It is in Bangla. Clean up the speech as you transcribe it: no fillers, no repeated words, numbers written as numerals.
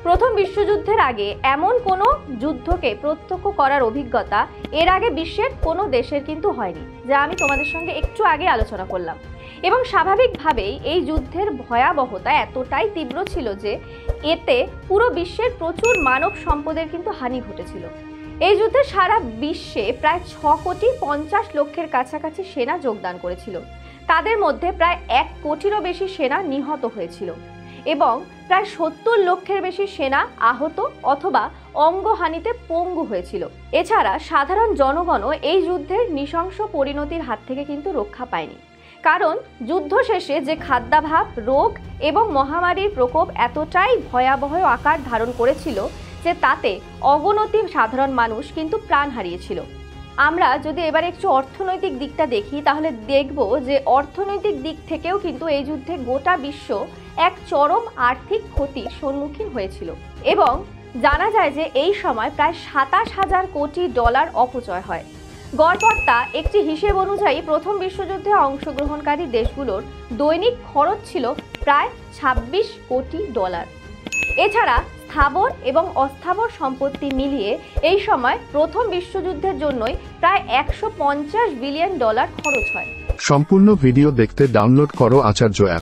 প্রথম বিশ্বযুদ্ধের আগে এমন কোনো যুদ্ধকে প্রত্যক্ষ করার অভিজ্ঞতা এর আগে বিশ্বের কোনো দেশের কিন্তু হয়নি, যা আমি তোমাদের সঙ্গে একটু আগে আলোচনা করলাম। এবং স্বাভাবিকভাবেই এই যুদ্ধের ভয়াবহতা এতটাই তীব্র ছিল যে এতে পুরো বিশ্বের প্রচুর মানব সম্পদের কিন্তু হানি ঘটেছিল। এই যুদ্ধে সারা বিশ্বে প্রায় 6,50,00,000 কাছাকাছি সেনা যোগদান করেছিল। তাদের মধ্যে প্রায় 1 কোটিরও বেশি সেনা নিহত হয়েছিল এবং প্রায় 70 লক্ষের বেশি সেনা আহত অথবা অঙ্গহানিতে পঙ্গু হয়েছিল। এছাড়া সাধারণ জনগণও এই যুদ্ধের নৃশংস পরিণতির হাত থেকে কিন্তু রক্ষা পায়নি, কারণ যুদ্ধ শেষে যে খাদ্যাভাব, রোগ এবং মহামারীর প্রকোপ এতটাই ভয়াবহ আকার ধারণ করেছিল যে তাতে অগণিত সাধারণ মানুষ কিন্তু প্রাণ হারিয়েছিল। আমরা যদি এবার একটু অর্থনৈতিক দিকটা দেখি, তাহলে দেখব যে অর্থনৈতিক দিক থেকেও কিন্তু এই যুদ্ধে গোটা বিশ্ব এক চরম আর্থিক ক্ষতির সম্মুখীন হয়েছিল এবং জানা যায় যে এই সময় প্রায় 27,000 কোটি ডলার অপচয় হয়। গড়পড়তা একটি হিসেব অনুযায়ী প্রথম বিশ্বযুদ্ধে অংশগ্রহণকারী দেশগুলোর দৈনিক খরচ ছিল প্রায় 26 কোটি ডলার। এছাড়া স্থাবর এবং অস্থাবর সম্পত্তি মিলিয়ে এই সময় প্রথম বিশ্বযুদ্ধের জন্যই প্রায় 150 বিলিয়ন ডলার খরচ হয়। সম্পূর্ণ ভিডিও দেখতে ডাউনলোড করো আচার্য অ্যাপ।